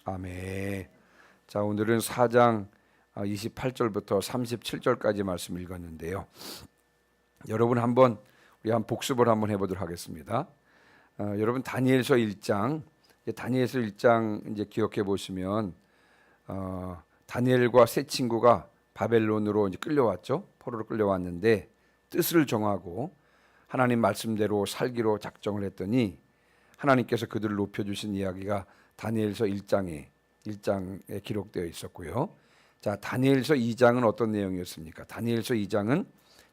아멘. 자, 오늘은 4장 28절부터 37절까지 말씀 읽었는데요. 여러분 우리 복습을 한번 해보도록 하겠습니다. 여러분 다니엘서 1장, 다니엘서 1장 이제 기억해 보시면 다니엘과 세 친구가 바벨론으로 이제 끌려왔죠. 포로로 끌려왔는데 뜻을 정하고 하나님 말씀대로 살기로 작정을 했더니 하나님께서 그들을 높여주신 이야기가 다니엘서 1장에 기록되어 있었고요. 자, 다니엘서 2장은 어떤 내용이었습니까? 다니엘서 2장은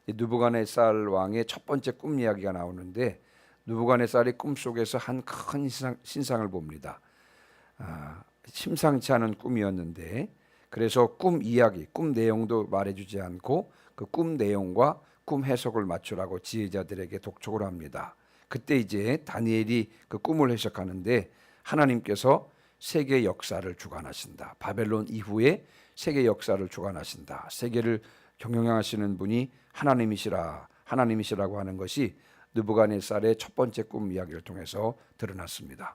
느부갓네살 왕의 첫 번째 꿈 이야기가 나오는데 느부갓네살의 꿈속에서 한 큰 신상을 봅니다. 심상치 않은 꿈이었는데 그래서 꿈 이야기, 꿈 내용도 말해주지 않고 그 꿈 내용과 꿈 해석을 맞추라고 지혜자들에게 독촉을 합니다. 그때 이제 다니엘이 그 꿈을 해석하는데 하나님께서 세계 역사를 주관하신다. 바벨론 이후에 세계 역사를 주관하신다. 세계를 경영하시는 분이 하나님이시라고 하는 것이 느부갓네살의 첫 번째 꿈 이야기를 통해서 드러났습니다.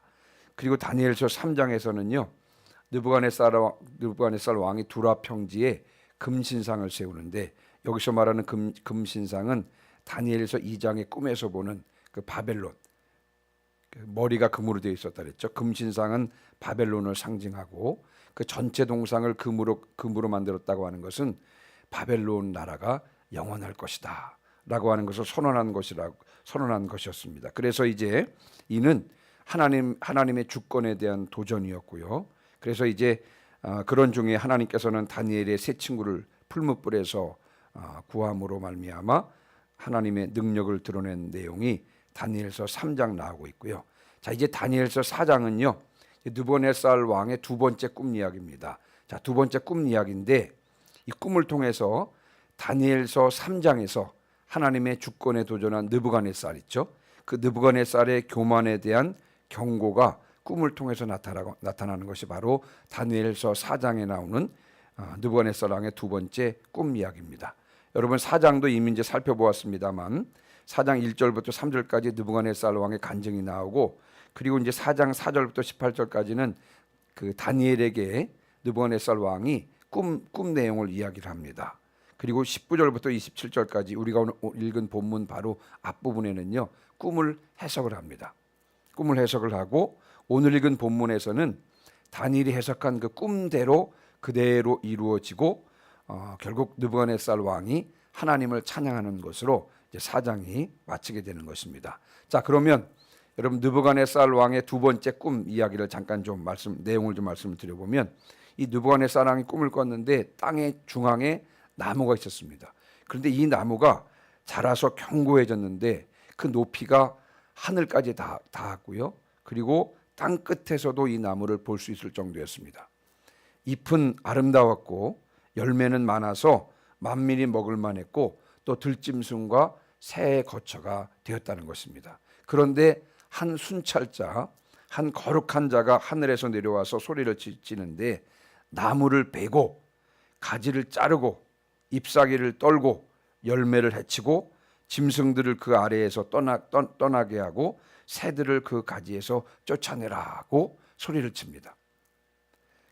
그리고 다니엘서 3장에서는요. 느부갓네살 왕이 두라 평지에 금신상을 세우는데 여기서 말하는 금신상은 다니엘서 2장의 꿈에서 보는 그 바벨론, 머리가 금으로 되어 있었다 그랬죠. 금신상은 바벨론을 상징하고 그 전체 동상을 금으로 만들었다고 하는 것은 바벨론 나라가 영원할 것이다 라고 하는 것을 선언한 것이었습니다. 그래서 이제 이는 하나님의 주권에 대한 도전이었고요. 그래서 이제 그런 중에 하나님께서는 다니엘의 세 친구를 풀무불에서 구함으로 말미암아 하나님의 능력을 드러낸 내용이 다니엘서 3장 나오고 있고요. 자, 이제 다니엘서 4장은요. 느부갓네살 왕의 두 번째 꿈 이야기입니다. 자, 두 번째 꿈 이야기인데 이 꿈을 통해서 다니엘서 3장에서 하나님의 주권에 도전한 느부갓네살 있죠. 그 느부갓네살의 교만에 대한 경고가 꿈을 통해서 나타나는 것이 바로 다니엘서 4장에 나오는 느부갓네살 왕의 두 번째 꿈 이야기입니다. 여러분 4장도 이미 이제 살펴보았습니다만 4장 1절부터 3절까지 느부갓네살 왕의 간증이 나오고 그리고 이제 4장 4절부터 18절까지는 그 다니엘에게 느부갓네살 왕이 꿈 내용을 이야기를 합니다. 그리고 19절부터 27절까지 우리가 오늘 읽은 본문 바로 앞부분에는요. 꿈을 해석을 합니다. 꿈을 해석을 하고 오늘 읽은 본문에서는 다니엘이 해석한 그 꿈대로 그대로 이루어지고 결국 느부갓네살 왕이 하나님을 찬양하는 것으로 이제 4장이 마치게 되는 것입니다. 자, 그러면 여러분 느부갓네살 왕의 두 번째 꿈 이야기를 잠깐 내용을 좀 말씀을 드려보면 이 느부갓네살 왕이 꿈을 꿨는데 땅의 중앙에 나무가 있었습니다. 그런데 이 나무가 자라서 견고해졌는데 그 높이가 하늘까지 닿았고요. 그리고 땅 끝에서도 이 나무를 볼 수 있을 정도였습니다. 잎은 아름다웠고 열매는 많아서 만민이 먹을 만했고 또 들짐승과 새의 거처가 되었다는 것입니다. 그런데 한 순찰자, 한 거룩한 자가 하늘에서 내려와서 소리를 지르는데 나무를 베고 가지를 자르고 잎사귀를 떨고 열매를 해치고 짐승들을 그 아래에서 떠나게 하고 새들을 그 가지에서 쫓아내라고 소리를 칩니다.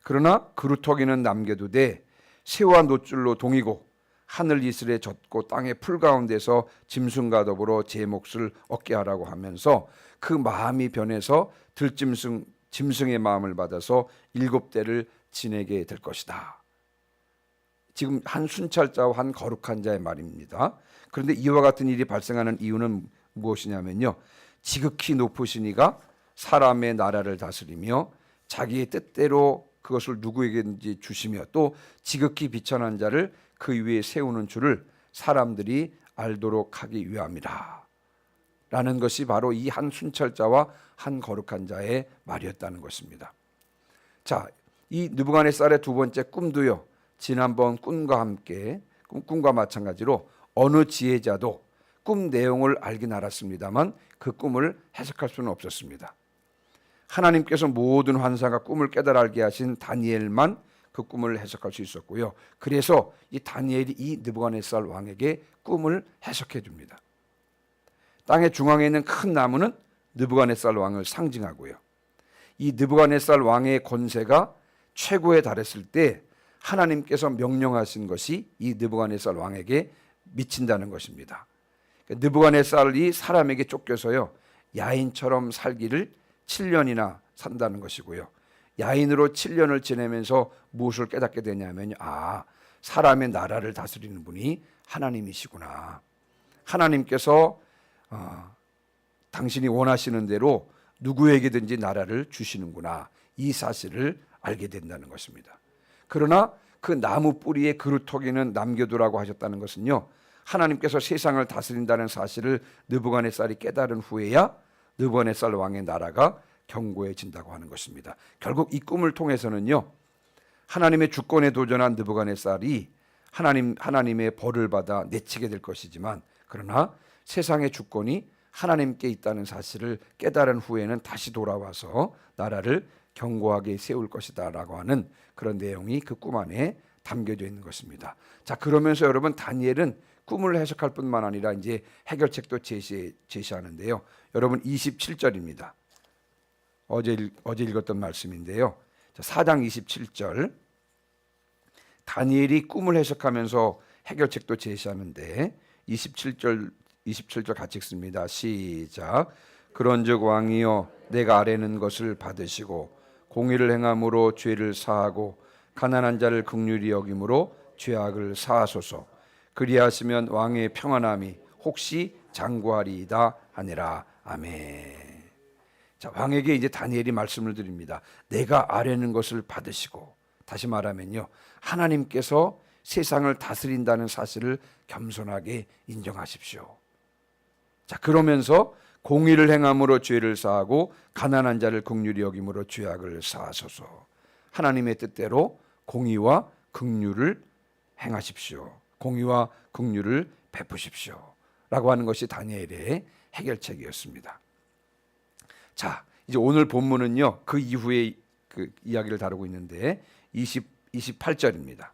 그러나 그루터기는 남겨두되 새와 노줄로 동이고 하늘 이슬에 젖고 땅의 풀 가운데서 짐승과 더불어 제 몫을 얻게 하라고 하면서 그 마음이 변해서 짐승의 마음을 받아서 7대를 지내게 될 것이다. 지금 한 순찰자와 한 거룩한 자의 말입니다. 그런데 이와 같은 일이 발생하는 이유는 무엇이냐면요. 지극히 높으신 이가 사람의 나라를 다스리며 자기의 뜻대로 그것을 누구에게든지 주시며 또 지극히 비천한 자를 그 위에 세우는 줄을 사람들이 알도록 하기 위함이라 라는 것이 바로 이 한 순찰자와 한 거룩한 자의 말이었다는 것입니다. 자, 이 느부갓네살의 두 번째 꿈도요. 지난번 꿈과 마찬가지로 어느 지혜자도 꿈 내용을 알긴 알았습니다만 그 꿈을 해석할 수는 없었습니다. 하나님께서 모든 환상과 꿈을 깨달아 알게 하신 다니엘만 그 꿈을 해석할 수 있었고요. 그래서 이 다니엘이 이 느부갓네살 왕에게 꿈을 해석해 줍니다. 땅의 중앙에 있는 큰 나무는 느부갓네살 왕을 상징하고요. 이 느부갓네살 왕의 권세가 최고에 달했을 때 하나님께서 명령하신 것이 이 느부갓네살 왕에게 미친다는 것입니다. 느부갓네살이 사람에게 쫓겨서요 야인처럼 살기를 7년이나 산다는 것이고요. 야인으로 7년을 지내면서 무엇을 깨닫게 되냐면요, 사람의 나라를 다스리는 분이 하나님이시구나. 하나님께서 당신이 원하시는 대로 누구에게든지 나라를 주시는구나. 이 사실을 알게 된다는 것입니다. 그러나 그 나무 뿌리에 그루터기는 남겨두라고 하셨다는 것은요, 하나님께서 세상을 다스린다는 사실을 느부갓네살이 깨달은 후에야 느부갓네살 왕의 나라가 견고해진다고 하는 것입니다. 결국 이 꿈을 통해서는요, 하나님의 주권에 도전한 느부갓네살이 하나님의 벌을 받아 내치게 될 것이지만, 그러나 세상의 주권이 하나님께 있다는 사실을 깨달은 후에는 다시 돌아와서 나라를 견고하게 세울 것이다라고 하는 그런 내용이 그 꿈 안에 담겨져 있는 것입니다. 자, 그러면서 여러분, 다니엘은 꿈을 해석할 뿐만 아니라 이제 해결책도 제시하는데요. 여러분, 27절입니다. 어제 읽었던 말씀인데요. 자, 4장 27절. 다니엘이 꿈을 해석하면서 해결책도 제시하는데 27절 같이 읽습니다. 시작. 그런즉 왕이여, 내가 아뢰는 것을 받으시고 공의를 행함으로 죄를 사하고 가난한 자를 긍휼히 여김으로 죄악을 사하소서. 그리하시면 왕의 평안함이 혹시 장구하리이다 하니라. 아멘. 자, 왕에게 이제 다니엘이 말씀을 드립니다. 내가 아뢰는 것을 받으시고, 다시 말하면요, 하나님께서 세상을 다스린다는 사실을 겸손하게 인정하십시오. 자, 그러면서 공의를 행함으로 죄를 사하고 가난한 자를 긍휼히 여김으로 죄악을 사하소서. 하나님의 뜻대로 공의와 긍휼을 행하십시오. 공의와 긍휼을 베푸십시오. 라고 하는 것이 다니엘의 해결책이었습니다. 자, 이제 오늘 본문은요, 그 이후의 그 이야기를 다루고 있는데 28절입니다.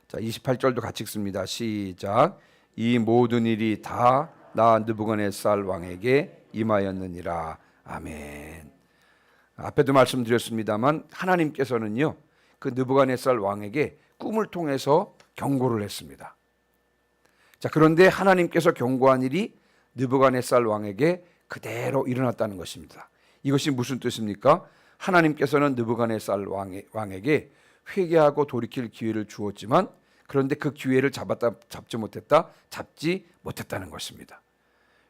자, 28절도 같이 읽습니다. 시작. 이 모든 일이 다 나 느부갓네살 왕에게 임하였느니라. 아멘. 앞에도 말씀드렸습니다만 하나님께서는요, 그 느부갓네살 왕에게 꿈을 통해서 경고를 했습니다. 자, 그런데 하나님께서 경고한 일이 느부갓네살 왕에게 그대로 일어났다는 것입니다. 이것이 무슨 뜻입니까? 하나님께서는 느부갓네살 왕에게 회개하고 돌이킬 기회를 주었지만, 그런데 그 기회를 잡지 못했다는 것입니다.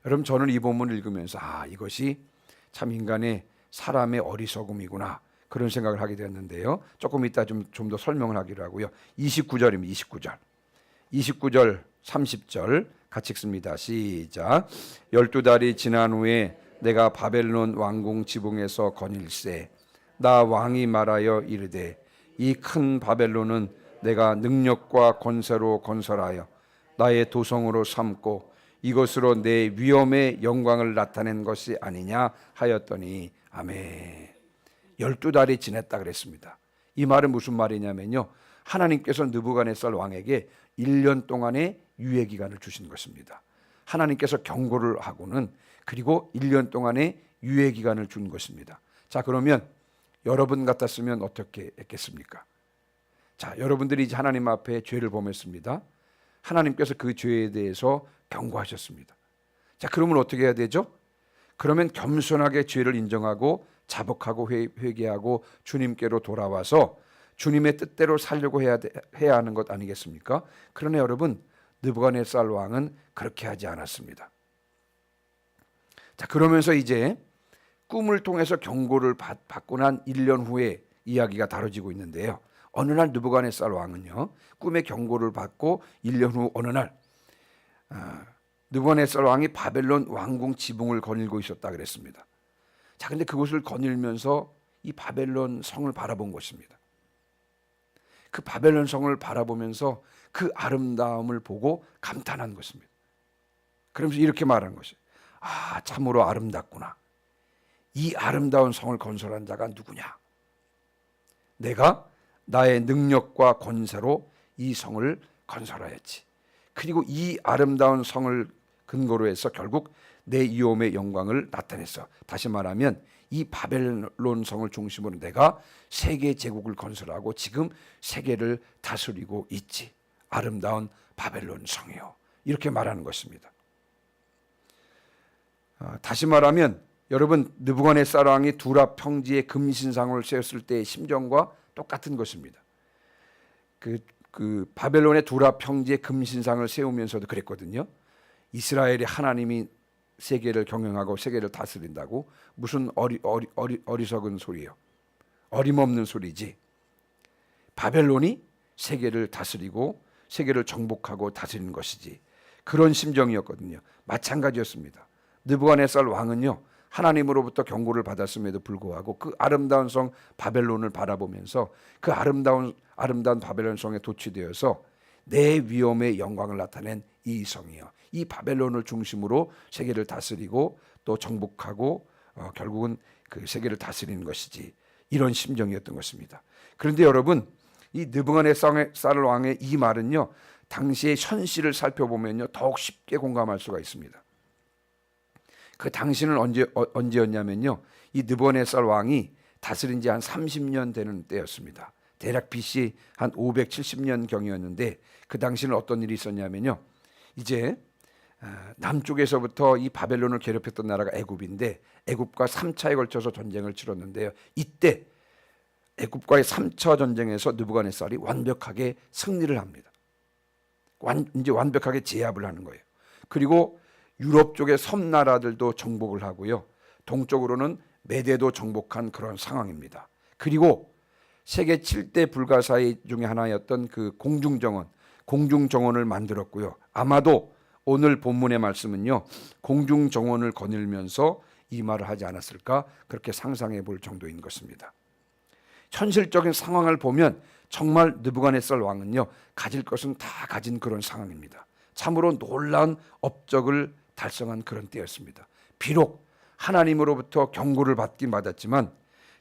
여러분, 저는 이 본문을 읽으면서 이것이 참 인간의 사람의 어리석음이구나, 그런 생각을 하게 되었는데요. 조금 이따 좀 더 설명을 하기로 하고요. 29절입니다. 29절 30절 같이 읽습니다. 시작. 12달이 지난 후에 내가 바벨론 왕궁 지붕에서 거닐세. 나 왕이 말하여 이르되, 이 큰 바벨론은 내가 능력과 권세로 건설하여 나의 도성으로 삼고 이것으로 내 위엄의 영광을 나타낸 것이 아니냐 하였더니. 아멘. 12달이 지났다 그랬습니다. 이 말은 무슨 말이냐면요, 하나님께서 느부갓네살 왕에게 1년 동안의 유예 기간을 주신 것입니다. 하나님께서 경고를 하고는 그리고 1년 동안의 유예 기간을 준 것입니다. 자, 그러면 여러분 같았으면 어떻게 했겠습니까? 자, 여러분들이 이제 하나님 앞에 죄를 범했습니다. 하나님께서 그 죄에 대해서 경고하셨습니다. 자, 그러면 어떻게 해야 되죠? 그러면 겸손하게 죄를 인정하고 자복하고 회개하고 주님께로 돌아와서 주님의 뜻대로 살려고 해야 하는 것 아니겠습니까? 그러나 여러분, 느부갓네살 왕은 그렇게 하지 않았습니다. 자, 그러면서 이제 꿈을 통해서 경고를 받고 난 1년 후에 이야기가 다뤄지고 있는데요. 어느 날 느부갓네살 왕은요, 꿈의 경고를 받고 1년 후 어느 날 느부갓네살 왕이 바벨론 왕궁 지붕을 거닐고 있었다 그랬습니다. 자, 근데 그곳을 거닐면서 이 바벨론 성을 바라본 것입니다. 그 바벨론 성을 바라보면서 그 아름다움을 보고 감탄한 것입니다. 그러면서 이렇게 말한 것이에요. 참으로 아름답구나. 이 아름다운 성을 건설한 자가 누구냐? 내가 나의 능력과 권세로 이 성을 건설하였지. 그리고 이 아름다운 성을 근거로 해서 결국 내 위엄의 영광을 나타냈어. 다시 말하면 이 바벨론 성을 중심으로 내가 세계 제국을 건설하고 지금 세계를 다스리고 있지. 아름다운 바벨론 성이요. 이렇게 말하는 것입니다. 다시 말하면 여러분, 느부갓네살 왕이 두라 평지에 금신상을 세웠을 때의 심정과 똑같은 것입니다. 그 바벨론의 두라 평지에 금신상을 세우면서도 그랬거든요. 이스라엘이 하나님이 세계를 경영하고 세계를 다스린다고 무슨 어리석은 소리예요. 어림없는 소리지. 바벨론이 세계를 다스리고 세계를 정복하고 다스리는 것이지. 그런 심정이었거든요. 마찬가지였습니다. 느부갓네살 왕은요, 하나님으로부터 경고를 받았음에도 불구하고 그 아름다운 성 바벨론을 바라보면서 그 아름다운 바벨론 성에 도취되어서 내 위엄의 영광을 나타낸 이 성이요, 이 바벨론을 중심으로 세계를 다스리고 또 정복하고 결국은 그 세계를 다스리는 것이지. 이런 심정이었던 것입니다. 그런데 여러분, 이 느부갓네살 왕의 이 말은요, 당시의 현실을 살펴보면요, 더욱 쉽게 공감할 수가 있습니다. 그 당시는 언제였냐면요, 이 느부갓네살 왕이 다스린 지 한 30년 되는 때였습니다. 대략 BC 한 570년 경이었는데, 그 당시는 어떤 일이 있었냐면요, 이제 남쪽에서부터 이 바벨론을 괴롭혔던 나라가 애굽인데, 애굽과 3차에 걸쳐서 전쟁을 치렀는데요, 이때 애굽과의 3차 전쟁에서 느부갓네살이 완벽하게 승리를 합니다. 이제 완벽하게 제압을 하는 거예요. 그리고 유럽 쪽의 섬나라들도 정복을 하고요, 동쪽으로는 메대도 정복한 그런 상황입니다. 그리고 세계 7대 불가사의 중에 하나였던 그 공중정원을 만들었고요. 아마도 오늘 본문의 말씀은요, 공중정원을 거닐면서 이 말을 하지 않았을까, 그렇게 상상해 볼 정도인 것입니다. 현실적인 상황을 보면 정말 느부갓네살 왕은요, 가질 것은 다 가진 그런 상황입니다. 참으로 놀라운 업적을 달성한 그런 때였습니다. 비록 하나님으로부터 경고를 받긴 받았지만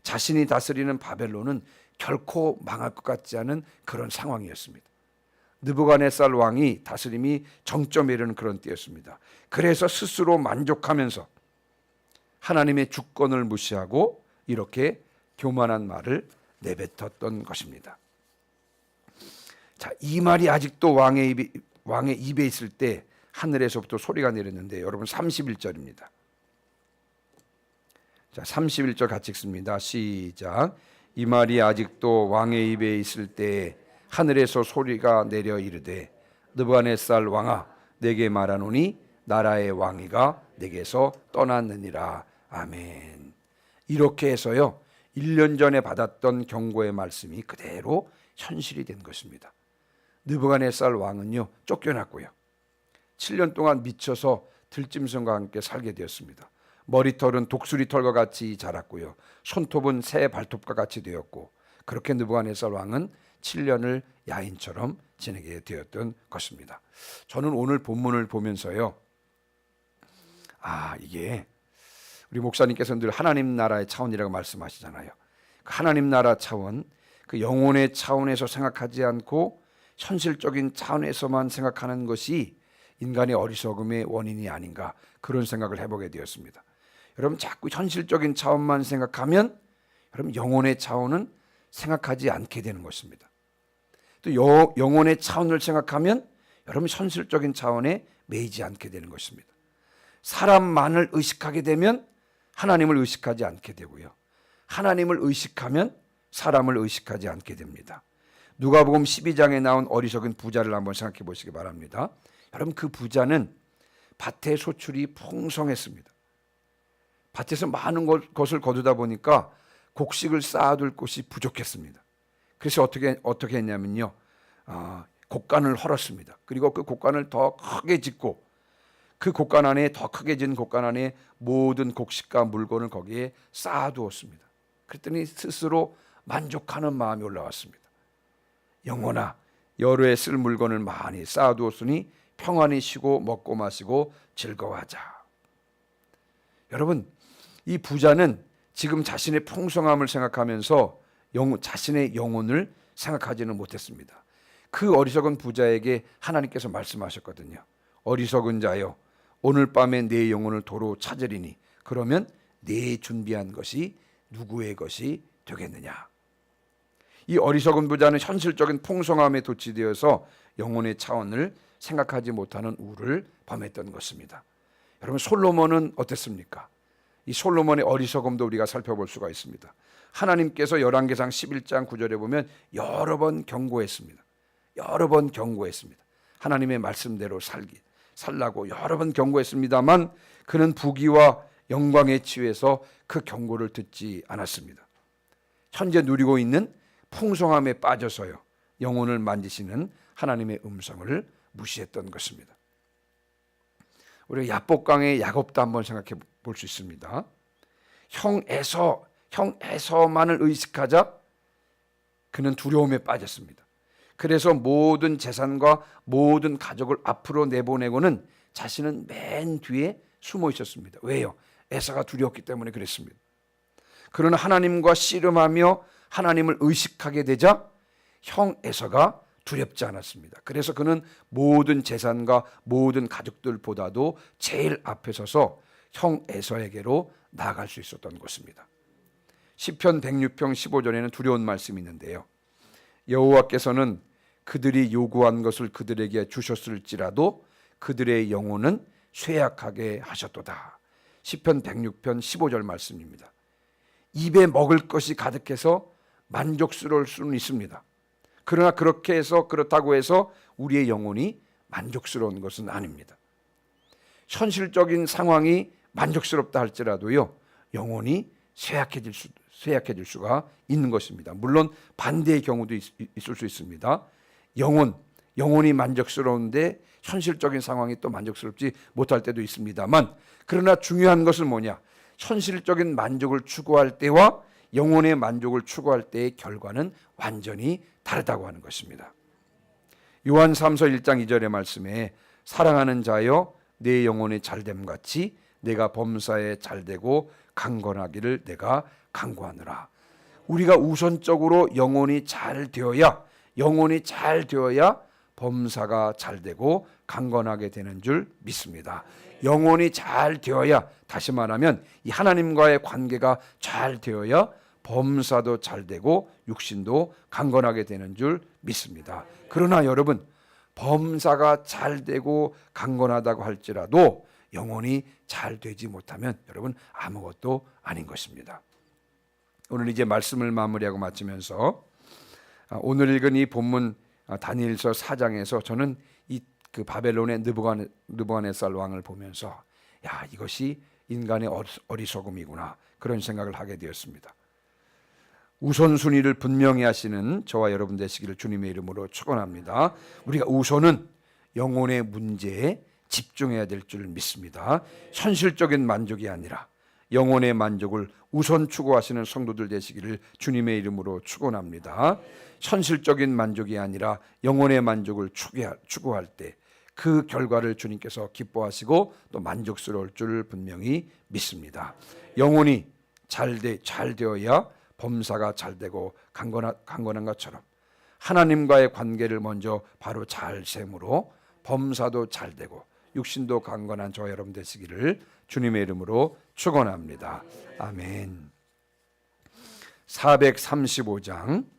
자신이 다스리는 바벨론은 결코 망할 것 같지 않은 그런 상황이었습니다. 느부갓네살 왕이 다스림이 정점에 이르는 그런 때였습니다. 그래서 스스로 만족하면서 하나님의 주권을 무시하고 이렇게 교만한 말을 내뱉었던 것입니다. 자, 이 말이 아직도 왕의 입에 있을 때 하늘에서부터 소리가 내렸는데, 여러분 31절입니다. 자, 31절 같이 읽습니다. 시작. 이 말이 아직도 왕의 입에 있을 때 하늘에서 소리가 내려 이르되, 느부갓네살 왕아, 내게 말하노니 나라의 왕위가 내게서 떠났느니라. 아멘. 이렇게 해서요, 1년 전에 받았던 경고의 말씀이 그대로 현실이 된 것입니다. 느부갓네살 왕은요, 쫓겨났고요, 7년 동안 미쳐서 들짐승과 함께 살게 되었습니다. 머리털은 독수리털과 같이 자랐고요, 손톱은 새 발톱과 같이 되었고, 그렇게 느부갓네살 왕은 7년을 야인처럼 지내게 되었던 것입니다. 저는 오늘 본문을 보면서요, 이게 우리 목사님께서 늘 하나님 나라의 차원이라고 말씀하시잖아요. 그 하나님 나라 차원, 그 영혼의 차원에서 생각하지 않고 현실적인 차원에서만 생각하는 것이 인간의 어리석음의 원인이 아닌가, 그런 생각을 해보게 되었습니다. 여러분, 자꾸 현실적인 차원만 생각하면 여러분, 영혼의 차원은 생각하지 않게 되는 것입니다. 또 영혼의 차원을 생각하면 여러분, 현실적인 차원에 매이지 않게 되는 것입니다. 사람만을 의식하게 되면 하나님을 의식하지 않게 되고요, 하나님을 의식하면 사람을 의식하지 않게 됩니다. 누가복음 12장에 나온 어리석은 부자를 한번 생각해 보시기 바랍니다. 여러분, 그 부자는 밭의 소출이 풍성했습니다. 밭에서 많은 것을 거두다 보니까 곡식을 쌓아둘 곳이 부족했습니다. 그래서 어떻게 했냐면요, 곡간을 헐었습니다. 그리고 그 곡간을 더 크게 짓고, 그 곡간 안에, 더 크게 진 곡간 안에 모든 곡식과 물건을 거기에 쌓아두었습니다. 그랬더니 스스로 만족하는 마음이 올라왔습니다. 영혼아, 여러 해 쓸 물건을 많이 쌓아두었으니 평안히 쉬고 먹고 마시고 즐거워하자. 여러분, 이 부자는 지금 자신의 풍성함을 생각하면서 자신의 영혼을 생각하지는 못했습니다. 그 어리석은 부자에게 하나님께서 말씀하셨거든요. 어리석은 자여, 오늘 밤에 내 영혼을 도로 찾으리니 그러면 네 준비한 것이 누구의 것이 되겠느냐. 이 어리석은 부자는 현실적인 풍성함에 도취되어서 영혼의 차원을 생각하지 못하는 우를 범했던 것입니다. 여러분, 솔로몬은 어땠습니까? 이 솔로몬의 어리석음도 우리가 살펴볼 수가 있습니다. 하나님께서 열왕기상 11장 9절에 보면 여러 번 경고했습니다. 여러 번 경고했습니다. 하나님의 말씀대로 살라고 여러 번 경고했습니다만 그는 부귀와 영광에 취해서 그 경고를 듣지 않았습니다. 현재 누리고 있는 풍성함에 빠져서요, 영혼을 만지시는 하나님의 음성을 무시했던 것입니다. 우리 야복강의 야곱도 한번 생각해 볼 수 있습니다. 형 에서만을 의식하자 그는 두려움에 빠졌습니다. 그래서 모든 재산과 모든 가족을 앞으로 내보내고는 자신은 맨 뒤에 숨어 있었습니다. 왜요? 에서가 두려웠기 때문에 그랬습니다. 그러나 하나님과 씨름하며 하나님을 의식하게 되자 형 에서가 두렵지 않았습니다. 그래서 그는 모든 재산과 모든 가족들보다도 제일 앞에 서서 형 에서에게로 나아갈 수 있었던 것입니다. 시편 106편 15절에는 두려운 말씀이 있는데요. 여호와께서는 그들이 요구한 것을 그들에게 주셨을지라도 그들의 영혼은 쇠약하게 하셨도다. 시편 106편 15절 말씀입니다. 입에 먹을 것이 가득해서 만족스러울 수는 있습니다. 그러나 그렇다고 해서 우리의 영혼이 만족스러운 것은 아닙니다. 현실적인 상황이 만족스럽다 할지라도요, 영혼이 쇠약해질 수가 있는 것입니다. 물론 반대의 경우도 있을 수 있습니다. 영혼이 만족스러운데 현실적인 상황이 또 만족스럽지 못할 때도 있습니다만, 그러나 중요한 것은 뭐냐? 현실적인 만족을 추구할 때와 영혼의 만족을 추구할 때의 결과는 완전히 다르다고 하는 것입니다. 요한 3서 1장 2절의 말씀에 사랑하는 자여 내 영혼이 잘됨 같이 내가 범사에 잘되고 강건하기를 내가 간구하노라. 우리가 우선적으로 영혼이 잘 되어야 범사가 잘되고 강건하게 되는 줄 믿습니다. 영혼이 잘 되어야, 다시 말하면 이 하나님과의 관계가 잘 되어야 범사도 잘 되고 육신도 강건하게 되는 줄 믿습니다. 그러나 여러분, 범사가 잘 되고 강건하다고 할지라도 영혼이 잘 되지 못하면 여러분 아무것도 아닌 것입니다. 오늘 이제 말씀을 마무리하고 마치면서 오늘 읽은 이 본문 다니엘서 4장에서 저는 그 바벨론의 느부갓네살 왕을 보면서 이것이 인간의 어리석음이구나, 그런 생각을 하게 되었습니다. 우선순위를 분명히 하시는 저와 여러분 되시기를 주님의 이름으로 축원합니다. 우리가 우선은 영혼의 문제에 집중해야 될 줄 믿습니다. 현실적인 만족이 아니라 영혼의 만족을 우선 추구하시는 성도들 되시기를 주님의 이름으로 축원합니다. 현실적인 만족이 아니라 영혼의 만족을 추구할 때 그 결과를 주님께서 기뻐하시고 또 만족스러울 줄 분명히 믿습니다. 영혼이 잘 되어야 범사가 잘 되고 강건한 것처럼 하나님과의 관계를 먼저 바로 잘 세므로 범사도 잘 되고 육신도 강건한 저와 여러분 되시기를 주님의 이름으로 축원합니다. 아멘. 435장